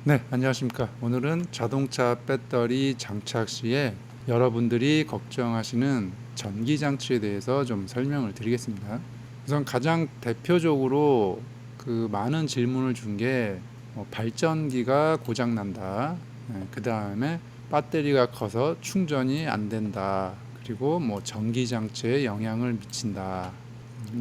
네, 안녕하십니까. 오늘은 자동차 배터리 장착 시에 여러분들이 걱정하시는 전기 장치에 대해서 좀 설명을 드리겠습니다. 우선 가장 대표적으로 그 많은 질문을 준 게 발전기가 고장 난다. 그 다음에 배터리가 커서 충전이 안 된다. 그리고 전기 장치에 영향을 미친다.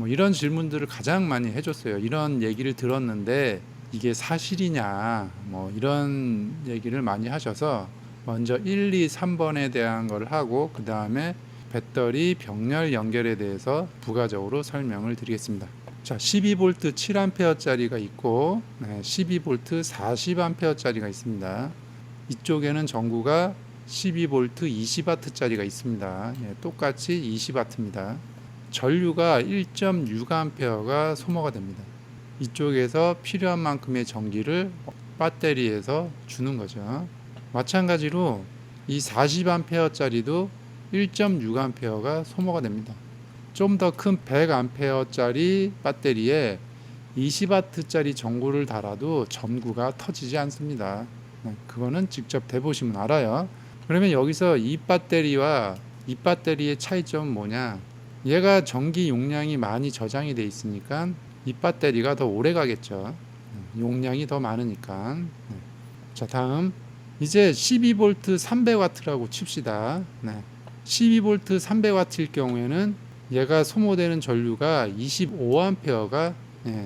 이런 질문들을 가장 많이 해줬어요. 이런 얘기를 들었는데 이게 사실이냐 이런 얘기를 많이 하셔서 먼저 1, 2, 3번에 대한 걸 하고 그 다음에 배터리 병렬 연결에 대해서 부가적으로 설명을 드리겠습니다. 자, 12V 7A짜리가 있고 12V 40A짜리가 있습니다. 이쪽에는 전구가 12V 20W짜리가 있습니다. 똑같이 20W입니다. 전류가 1.6A가 소모가 됩니다. 이쪽에서 필요한 만큼의 전기를 배터리에서 주는 거죠. 마찬가지로 이 40A짜리도 1.6A가 소모가 됩니다. 좀 더 큰 100A짜리 배터리에 20W짜리 전구를 달아도 전구가 터지지 않습니다. 그거는 직접 대보시면 알아요. 그러면 여기서 이 배터리와 이 배터리의 차이점은 뭐냐? 얘가 전기 용량이 많이 저장이 돼 있으니까 이 배터리가 더 오래 가겠죠. 용량이 더 많으니까. 자, 다음 이제 12V 300W라고 칩시다. 12V 300W일 경우에는 얘가 소모되는 전류가 25A가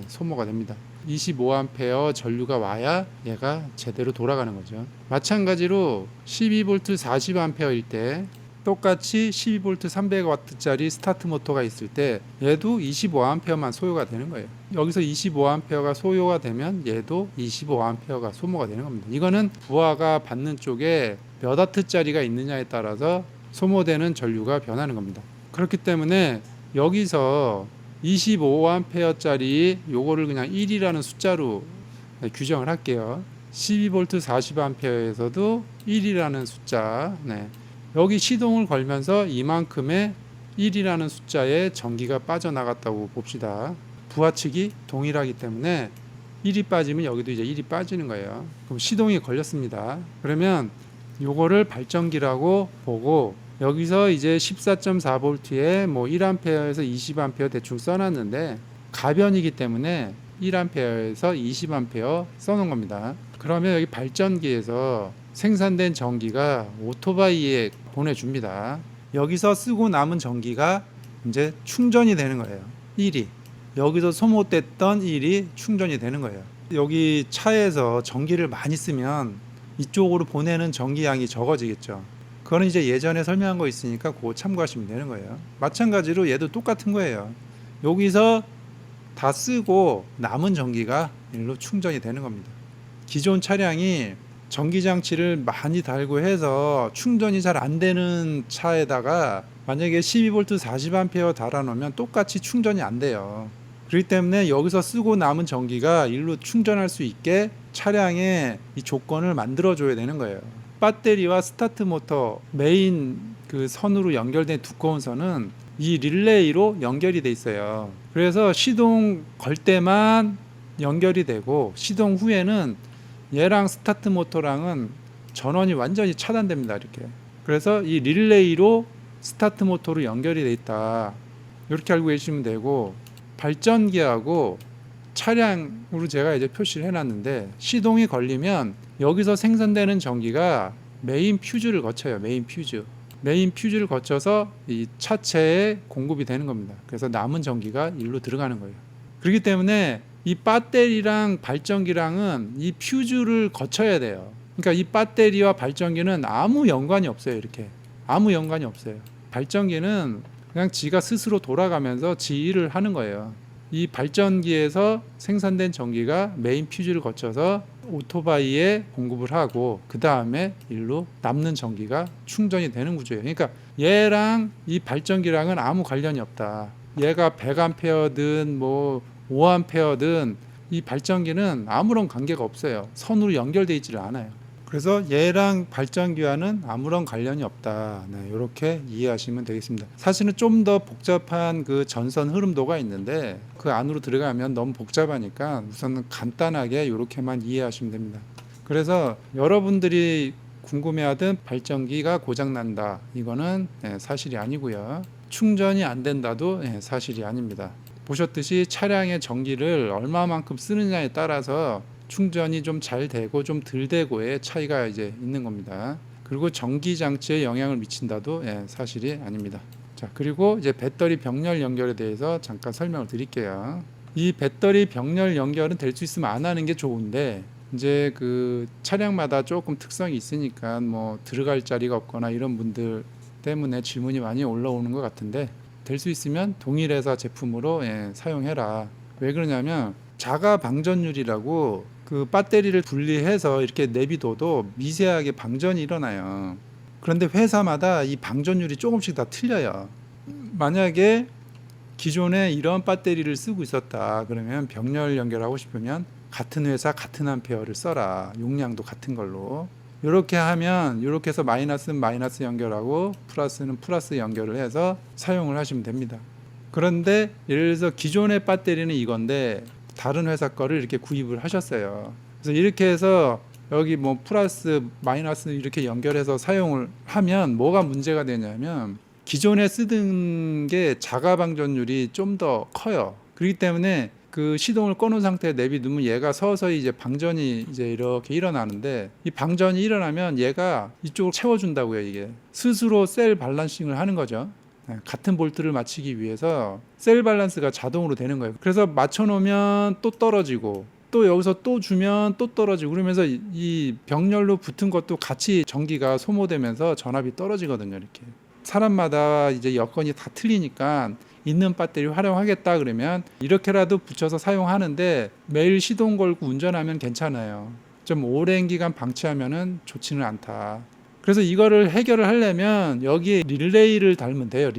소모가 됩니다. 25A 전류가 와야 얘가 제대로 돌아가는 거죠. 마찬가지로 12V 40A일 때 똑같이 12V 300W짜리 스타트 모터가 있을 때 얘도 25A만 소요가 되는 거예요. 여기서 25A가 소요가 되면 얘도 25A가 소모가 되는 겁니다. 이거는 부하가 받는 쪽에 몇 와트짜리가 있느냐에 따라서 소모되는 전류가 변하는 겁니다. 그렇기 때문에 여기서 25A짜리 요거를 그냥 1이라는 숫자로 규정을 할게요. 12V 40A에서도 1이라는 숫자. 여기 시동을 걸면서 이만큼의 1이라는 숫자에 전기가 빠져나갔다고 봅시다. 부하측이 동일하기 때문에 1이 빠지면 여기도 이제 1이 빠지는 거예요. 그럼 시동이 걸렸습니다. 그러면 요거를 발전기라고 보고 여기서 이제 14.4V에 1A에서 20A 대충 써놨는데 가변이기 때문에 1A에서 20A 써놓은 겁니다. 그러면 여기 발전기에서 생산된 전기가 오토바이에 보내줍니다. 여기서 쓰고 남은 전기가 이제 충전이 되는 거예요. 1이 여기서 소모됐던 1이 충전이 되는 거예요. 여기 차에서 전기를 많이 쓰면 이쪽으로 보내는 전기량이 적어지겠죠. 그거는 이제 예전에 설명한 거 있으니까 그거 참고하시면 되는 거예요. 마찬가지로 얘도 똑같은 거예요. 여기서 다 쓰고 남은 전기가 일로 충전이 되는 겁니다. 기존 차량이 전기장치를 많이 달고 해서 충전이 잘 안 되는 차에다가 만약에 12V 40A 달아놓으면 똑같이 충전이 안 돼요. 그렇기 때문에 여기서 쓰고 남은 전기가 일로 충전할 수 있게 차량에 이 조건을 만들어 줘야 되는 거예요. 배터리와 스타트 모터 메인 그 선으로 연결된 두꺼운 선은 이 릴레이로 연결이 돼 있어요. 그래서 시동 걸 때만 연결이 되고 시동 후에는 얘랑 스타트 모터랑은 전원이 완전히 차단됩니다. 이렇게. 그래서 이 릴레이로 스타트 모터로 연결이 돼 있다. 이렇게 알고 계시면 되고 발전기하고 차량으로 제가 이제 표시를 해놨는데 시동이 걸리면 여기서 생산되는 전기가 메인 퓨즈를 거쳐요. 메인 퓨즈를 거쳐서 이 차체에 공급이 되는 겁니다. 그래서 남은 전기가 일로 들어가는 거예요. 그렇기 때문에 이 배터리랑 발전기랑은 이 퓨즈를 거쳐야 돼요. 그러니까 이 배터리와 발전기는 아무 연관이 없어요. 이렇게 아무 연관이 없어요. 발전기는 그냥 지가 스스로 돌아가면서 지 일을 하는 거예요. 이 발전기에서 생산된 전기가 메인 퓨즈를 거쳐서 오토바이에 공급을 하고 그 다음에 일로 남는 전기가 충전이 되는 구조예요. 그러니까 얘랑 이 발전기랑은 아무 관련이 없다. 얘가 100A든 5A든 이 발전기는 아무런 관계가 없어요. 선으로 연결되어 있지를 않아요. 그래서 얘랑 발전기와는 아무런 관련이 없다. 이렇게 이해하시면 되겠습니다. 사실은 좀 더 복잡한 그 전선 흐름도가 있는데 그 안으로 들어가면 너무 복잡하니까 우선은 간단하게 이렇게만 이해하시면 됩니다. 그래서 여러분들이 궁금해하던 발전기가 고장난다, 이거는 사실이 아니고요. 충전이 안 된다도 사실이 아닙니다. 보셨듯이 차량의 전기를 얼마만큼 쓰느냐에 따라서 충전이 좀 잘 되고 좀 덜 되고의 차이가 이제 있는 겁니다. 그리고 전기 장치에 영향을 미친다도 사실이 아닙니다. 자, 그리고 이제 배터리 병렬 연결에 대해서 잠깐 설명을 드릴게요. 이 배터리 병렬 연결은 될 수 있으면 안 하는 게 좋은데, 이제 그 차량마다 조금 특성이 있으니까 뭐 들어갈 자리가 없거나 이런 분들 때문에 질문이 많이 올라오는 것 같은데, 될 수 있으면 동일 회사 제품으로 사용해라. 왜 그러냐면 자가 방전율이라고 그 배터리를 분리해서 이렇게 내비둬도 미세하게 방전이 일어나요. 그런데 회사마다 이 방전율이 조금씩 다 틀려요. 만약에 기존에 이런 배터리를 쓰고 있었다 그러면 병렬 연결하고 싶으면 같은 회사 같은 암페어를 써라. 용량도 같은 걸로. 이렇게 하면 이렇게 해서 마이너스는 마이너스 연결하고 플러스는 플러스 연결을 해서 사용을 하시면 됩니다. 그런데 예를 들어서 기존의 배터리는 이건데 다른 회사 거를 이렇게 구입을 하셨어요. 그래서 이렇게 해서 여기 뭐 플러스 마이너스 이렇게 연결해서 사용을 하면 뭐가 문제가 되냐면 기존에 쓰던 게 자가 방전율이 좀 더 커요. 그렇기 때문에 그 시동을 꺼놓은 상태에 내비두면 얘가 서서히 이제 방전이 이제 이렇게 일어나는데, 이 방전이 일어나면 얘가 이쪽을 채워준다고요. 이게 스스로 셀 밸런싱을 하는 거죠. 같은 볼트를 맞추기 위해서 셀 밸런스가 자동으로 되는 거예요. 그래서 맞춰놓으면 또 떨어지고 또 여기서 또 주면 또 떨어지고, 그러면서 이 병렬로 붙은 것도 같이 전기가 소모되면서 전압이 떨어지거든요. 이렇게 사람마다 이제 여건이 다 틀리니까 있는 배터리 활용하겠다 그러면 이렇게라도 붙여서 사용하는데, 매일 시동 걸고 운전하면 괜찮아요. 좀 오랜 기간 방치하면은 좋지는 않다. 그래서 이거를 해결을 하려면 여기에 릴레이를 달면 돼요.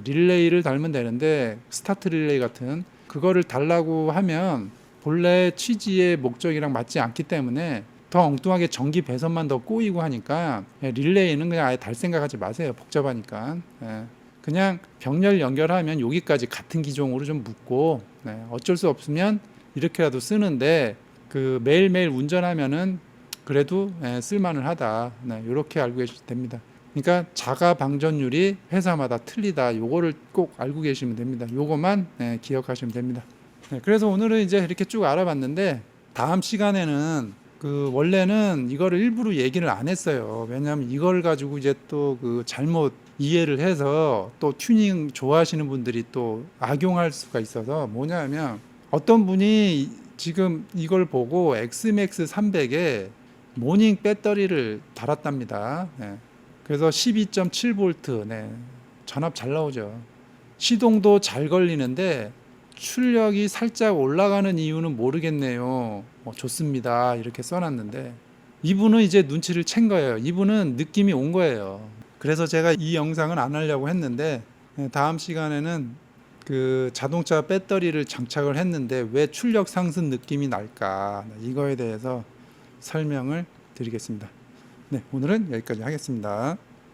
릴레이를 달면 되는데, 스타트 릴레이 같은 그거를 달라고 하면 본래 취지의 목적이랑 맞지 않기 때문에 더 엉뚱하게 전기 배선만 더 꼬이고 하니까 릴레이는 그냥 아예 달 생각하지 마세요. 복잡하니까. 그냥 병렬 연결하면 여기까지 같은 기종으로 좀 묶고, 어쩔 수 없으면 이렇게라도 쓰는데, 그 매일매일 운전하면은 그래도 쓸만은 하다. 이렇게 알고 계시면 됩니다. 그러니까 자가 방전율이 회사마다 틀리다. 요거를 꼭 알고 계시면 됩니다. 요거만 기억하시면 됩니다. 그래서 오늘은 이제 이렇게 쭉 알아봤는데, 다음 시간에는 그 원래는 이거를 일부러 얘기를 안 했어요. 왜냐하면 이걸 가지고 이제 또 그 잘못 이해를 해서 또 튜닝 좋아하시는 분들이 또 악용할 수가 있어서, 뭐냐면 어떤 분이 지금 이걸 보고 엑스맥스 300에 모닝 배터리를 달았답니다. 그래서 12.7V, 전압 잘 나오죠. 시동도 잘 걸리는데 출력이 살짝 올라가는 이유는 모르겠네요. 좋습니다. 이렇게 써놨는데, 이분은 이제 눈치를 챈 거예요. 이분은 느낌이 온 거예요. 그래서 제가 이 영상은 안 하려고 했는데, 다음 시간에는 그 자동차 배터리를 장착을 했는데 왜 출력 상승 느낌이 날까, 이거에 대해서 설명을 드리겠습니다. 오늘은 여기까지 하겠습니다.